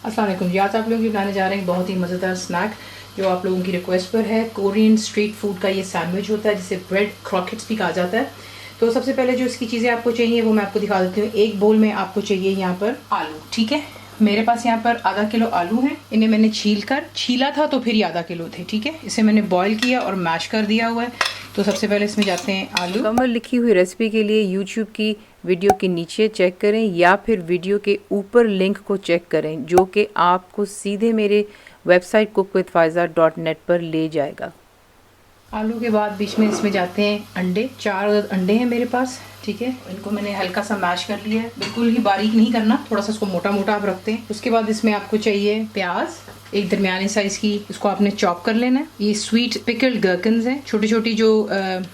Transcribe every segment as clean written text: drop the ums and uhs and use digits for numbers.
अस्सलाम वालेकुम जी। आज आप लोग बनाने जा रहे हैं बहुत ही मज़ेदार स्नैक जो आप लोगों की रिक्वेस्ट पर है। कोरियन स्ट्रीट फूड का ये सैंडविच होता है जिसे ब्रेड क्रॉकेट्स भी कहा जाता है। तो सबसे पहले जो इसकी चीज़ें आपको चाहिए वो मैं आपको दिखा देती हूँ। एक बोल में आपको चाहिए यहाँ पर आलू, ठीक है। मेरे पास यहाँ पर आधा किलो आलू हैं। इन्हें मैंने छीला था तो फिर ये आधा किलो थे, ठीक है। इसे मैंने बॉईल किया और मैश कर दिया हुआ है। तो सबसे पहले इसमें जाते हैं आलू। मुकम्मल लिखी हुई रेसिपी के लिए यूट्यूब की वीडियो के नीचे चेक करें या फिर वीडियो के ऊपर लिंक को चेक करें जो कि आपको सीधे मेरे वेबसाइट cookWithFaiza.net पर ले जाएगा। आलू के बाद बीच में इसमें जाते हैं अंडे। 4 अंडे हैं मेरे पास, ठीक है। इनको मैंने हल्का सा मैश कर लिया है, बिल्कुल ही बारीक नहीं करना, थोड़ा सा इसको मोटा मोटा आप रखते हैं। उसके बाद इसमें आपको चाहिए प्याज, एक दरमियानी साइज की, इसको आपने चॉप कर लेना है। ये स्वीट पिकल्ड गरकन्स हैं, छोटी छोटी जो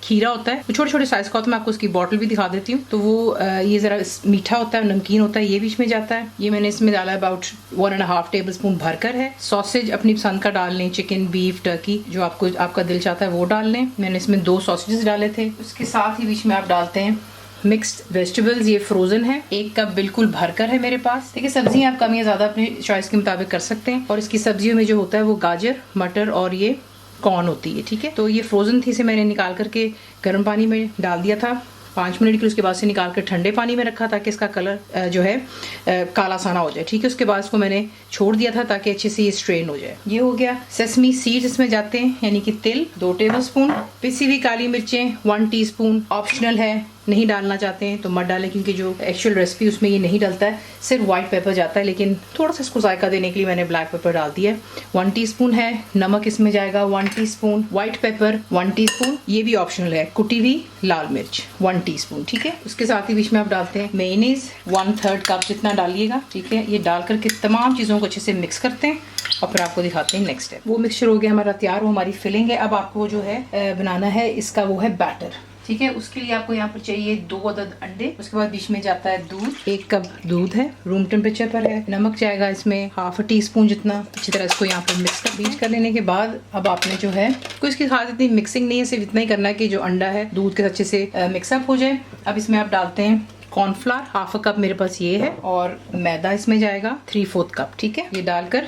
खीरा होता है वो छोटे छोटे साइज का होता है। मैं आपको उसकी बॉटल भी दिखा देती हूँ। तो वो ये ज़रा मीठा होता है, नमकीन होता है, ये बीच में जाता है। ये मैंने इसमें डाला अबाउट 1.5 टेबल स्पून भरकर है। सॉसेज अपनी पसंद का डाल लें, चिकन, बीफ, टर्की, जो आपका दिल चाहता है वो डाल लें। मैंने इसमें 2 सॉसेजेस डाले थे। उसके साथ ही बीच में आप डालते हैं मिक्स्ड वेजिटेबल्स। ये फ्रोजन है, 1 कप बिल्कुल भरकर है मेरे पास। ठीक है, सब्जियां आप कम या ज्यादा अपनी चॉइस के मुताबिक कर सकते हैं। और इसकी सब्जियों में जो होता है वो गाजर, मटर और ये कॉर्न होती है, ठीक है। तो ये फ्रोजन थी, इसे मैंने निकाल करके गर्म पानी में डाल दिया था 5 मिनट के लिए। उसके बाद से निकाल कर ठंडे पानी में रखा ताकि इसका कलर जो है काला सा ना हो जाए, ठीक है। उसके बाद इसको मैंने छोड़ दिया था ताकि अच्छे से ये स्ट्रेन हो जाए। ये हो गया। सेसमी सीड्स इसमें जाते हैं, यानी कि तिल 2 टेबल स्पून। पिसी हुई काली मिर्चें 1 टीस्पून, ऑप्शनल है, नहीं डालना चाहते हैं तो मत डालें क्योंकि जो एक्चुअल रेसिपी उसमें ये नहीं डलता है, सिर्फ व्हाइट पेपर जाता है। लेकिन थोड़ा सा इसको जायका देने के लिए मैंने ब्लैक पेपर डाल दिया है। 1 टीस्पून है। नमक इसमें जाएगा 1 टीस्पून। व्हाइट पेपर 1 टीस्पून, ये भी ऑप्शनल है। कुटी हुई लाल मिर्च 1 टीस्पून, ठीक है। उसके साथ ही बीच में आप डालते हैं मेयोनीज 1/3 कप जितना डालिएगा, ठीक है। ये डाल करके तमाम चीज़ों को अच्छे से मिक्स करते हैं और फिर आपको दिखाते हैं नेक्स्ट स्टेप। वो मिक्सचर हो गया हमारा तैयार, वो हमारी फिलिंग है। अब आपको जो है बनाना है इसका वो है बैटर, ठीक है। उसके लिए आपको यहाँ पर चाहिए 2 अदद अंडे। उसके बाद बीच में जाता है दूध, 1 कप दूध है, रूम टेम्परेचर पर है। नमक जाएगा इसमें 1/2 टीस्पून जितना। अच्छी तरह इसको यहाँ पर बीट कर लेने के बाद अब आपने जो है कोई इसकी खास इतनी मिक्सिंग नहीं है, सिर्फ इतना ही करना है कि जो अंडा है दूध के अच्छे से मिक्सअप हो जाए। अब इसमें आप डालते हैं कॉर्नफ्लावर 1/2 कप मेरे पास ये है, और मैदा इसमें जाएगा 3/4 कप, ठीक है। ये डालकर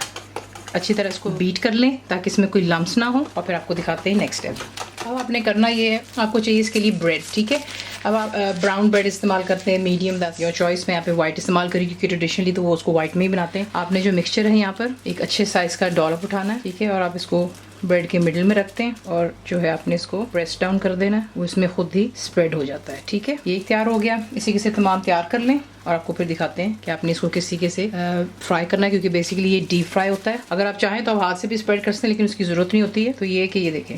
अच्छी तरह इसको बीट कर लें ताकि इसमें कोई लम्स ना हो, और फिर आपको दिखाते हैं नेक्स्ट स्टेप। अब आपने करना ये है, आपको चाहिए इसके लिए ब्रेड, ठीक है। अब आप ब्राउन ब्रेड इस्तेमाल करते हैं, मीडियम, दैट्स योर चॉइस। मैं यहाँ पे व्हाइट इस्तेमाल करी क्योंकि ट्रेडिशनली तो वो उसको व्हाइट में ही बनाते हैं। आपने जो मिक्सचर है यहाँ पर एक अच्छे साइज़ का डॉलप उठाना है, ठीक है, और आप इसको ब्रेड के मिडिल में रखते हैं और जो है आपने इसको प्रेस डाउन कर देना है, वो इसमें खुद ही स्प्रेड हो जाता है, ठीक है। ये तैयार हो गया। इसी से तमाम तैयार कर लें और आपको फिर दिखाते हैं कि आपने इसको किस तरीके से फ्राई करना है, क्योंकि बेसिकली ये डीप फ्राई होता है। अगर आप चाहें तो आप हाथ से भी स्प्रेड कर सकते हैं, लेकिन उसकी ज़रूरत नहीं होती है। तो ये कि ये देखें,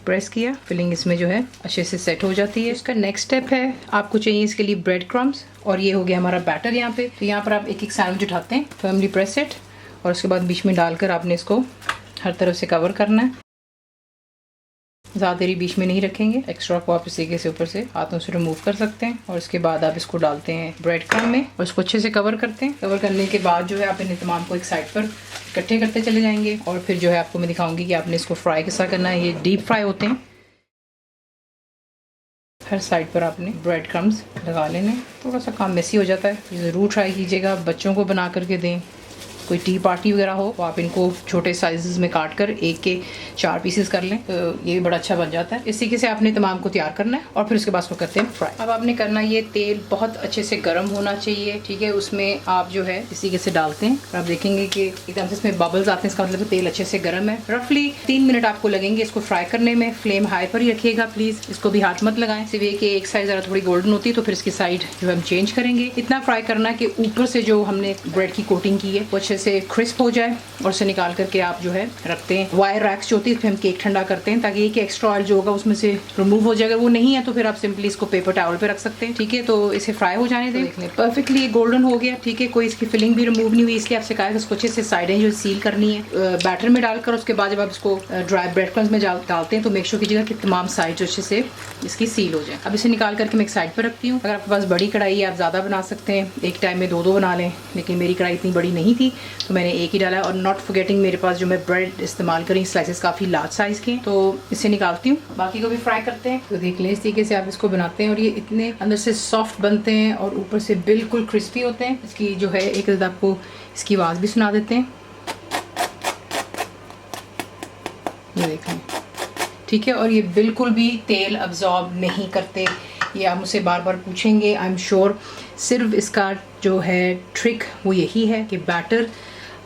प्रेस किया, फिलिंग इसमें जो है अच्छे से सेट हो जाती है। इसका नेक्स्ट स्टेप है, आपको चाहिए इसके लिए ब्रेड क्रम्स, और ये हो गया हमारा बैटर यहाँ पे। तो यहाँ पर आप एक एक सैंडविच उठाते हैं, फर्मली प्रेस इट, और उसके बाद बीच में डालकर आपने इसको हर तरफ से कवर करना है। ज़्यादा देरी बीच में नहीं रखेंगे, एक्स्ट्रा को आप इस तरीके से ऊपर से हाथों से रिमूव कर सकते हैं। और इसके बाद आप इसको डालते हैं ब्रेड क्रम में और इसको अच्छे से कवर करते हैं। कवर करने के बाद जो है आप इन तमाम को एक साइड पर इकट्ठे करते चले जाएंगे, और फिर जो है आपको मैं दिखाऊंगी कि आपने इसको फ्राई कैसा करना है। ये डीप फ्राई होते हैं। हर साइड पर आपने ब्रेड क्रम्स लगा लेने। थोड़ा सा काम मेसी हो जाता है, ये ज़रूर ट्राई कीजिएगा, बच्चों को बना करके दें। कोई टी पार्टी वगैरह हो तो आप इनको छोटे साइजेस में काट कर 1 के 4 पीसेस कर लें, तो ये भी बड़ा अच्छा बन जाता है। इस तरीके से आपने तमाम को तैयार करना है और फिर उसके बाद उसको करते हैं फ्राई। अब आपने करना, ये तेल बहुत अच्छे से गर्म होना चाहिए, ठीक है। उसमें आप जो है इस तरीके से डालते हैं और आप देखेंगे कि एकदम से इसमें बबल्स आते हैं, इसका मतलब तेल अच्छे से गर्म है। रफली 3 मिनट आपको लगेंगे इसको फ्राई करने में। फ्लेम हाई पर ही रखिएगा प्लीज़, इसको भी हाथ मत लगाएं। सिर्फ ये कि एक साइड ज़रा थोड़ी गोल्डन होती है तो फिर इसकी साइड जो है हम चेंज करेंगे। इतना फ्राई करना कि ऊपर से जो हमने ब्रेड की कोटिंग की है वो अच्छे से क्रिस्प हो जाए, और उसे निकाल करके आप जो है रखते हैं। वायर रैक्स जो होती है फिर हम केक ठंडा करते हैं ताकि ये कि एक्स्ट्रा ऑयल जो होगा उसमें से रिमूव हो जाएगा। वो नहीं है तो फिर आप सिंपली इसको पेपर टॉवल पे रख सकते हैं, ठीक है। तो इसे फ्राई हो जाने दें। तो परफेक्टली गोल्डन हो गया, ठीक है। कोई इसकी फिलिंग भी रिमूव नहीं हुई, इसलिए आपसे कहा है इसको अच्छे से साइडें जो सील करनी है बैटर में डालकर। उसके बाद जब आप इसको ड्राई ब्रेड क्रम्स में डालते हैं तो मेक श्योर कीजिएगा कि तमाम साइड जो अच्छे से इसकी सील हो जाए। अब इसे निकाल करके मैं एक साइड पर रखती हूँ। अगर आपके पास बड़ी कढ़ाई है आप ज़्यादा बना सकते हैं, एक टाइम में 2-2 बना लें, लेकिन मेरी कढ़ाई इतनी बड़ी नहीं थी तो मैंने एक ही डाला है। और नॉट फॉरगेटिंग मेरे पास जो मैं ब्रेड इस्तेमाल करी स्लाइसेस काफ़ी लार्ज साइज़ के, तो इसे निकालती हूँ, बाकी को भी फ्राई करते हैं। तो देख लें इस तरीके से आप इसको बनाते हैं और ये इतने अंदर से सॉफ्ट बनते हैं और ऊपर से बिल्कुल क्रिस्पी होते हैं। इसकी जो है एक आपको इसकी आवाज़ भी सुना देते हैं, ये देख लें, ठीक है। और ये बिल्कुल भी तेल अब्जॉर्ब नहीं करते, ये आप मुझसे बार बार पूछेंगे, आई एम श्योर। सिर्फ इसका जो है ट्रिक वो यही है कि बैटर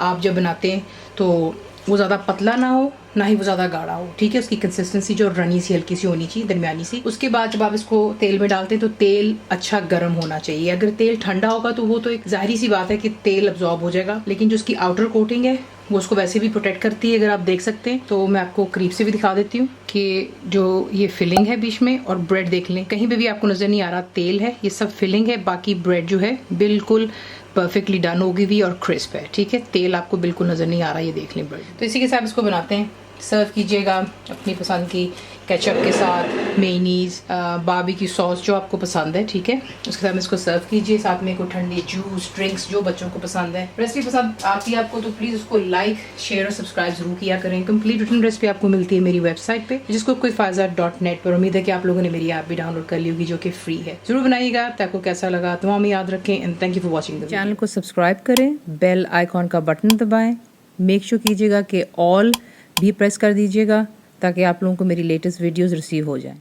आप जब बनाते हैं तो वो ज़्यादा पतला ना हो, ना ही वो ज़्यादा गाढ़ा हो, ठीक है। उसकी कंसिस्टेंसी जो रनी सी हल्की सी होनी चाहिए, दरमियानी सी। उसके बाद जब आप इसको तेल में डालते हैं तो तेल अच्छा गर्म होना चाहिए। अगर तेल ठंडा होगा तो वो तो एक जाहिर सी बात है कि तेल अब्जॉर्ब हो जाएगा, लेकिन जो उसकी आउटर कोटिंग है वो उसको वैसे भी प्रोटेक्ट करती है, अगर आप देख सकते हैं। तो मैं आपको करीब से भी दिखा देती हूँ कि जो ये फिलिंग है बीच में, और ब्रेड देख लें, कहीं पे भी आपको नज़र नहीं आ रहा तेल है, ये सब फिलिंग है। बाकी ब्रेड जो है बिल्कुल परफेक्टली डन होगी भी और क्रिस्प है, ठीक है। तेल आपको बिल्कुल नज़र नहीं आ रहा, ये देख लें ब्रेड। तो इसी के साथ इसको बनाते हैं। सर्व कीजिएगा अपनी पसंद की केचप के साथ, मेयोनीज, बारबेक्यू सॉस जो आपको पसंद है, ठीक है। उसके साथ में इसको सर्व कीजिए, साथ में कोई ठंडी जूस, ड्रिंक्स जो बच्चों को पसंद है। रेसिपी पसंद आती है आपको तो प्लीज़ उसको लाइक, शेयर और सब्सक्राइब जरूर किया करें। कंप्लीट रिटन रेसिपी आपको मिलती है मेरी वेबसाइट पे, जिसको cookWithFaiza.net पर। उम्मीद है कि आप लोगों ने मेरी ऐप भी डाउनलोड कर ली होगी जो कि फ्री है। जरूर बनाइएगा, आपको कैसा लगा तो हमें याद रखें। And thank you for watching the channel को सब्सक्राइब करें, बेल आइकॉन का बटन दबाएं, मेक श्योर कीजिएगा कि ऑल भी प्रेस कर दीजिएगा ताकि आप लोगों को मेरी लेटेस्ट वीडियोस रिसीव हो जाएं।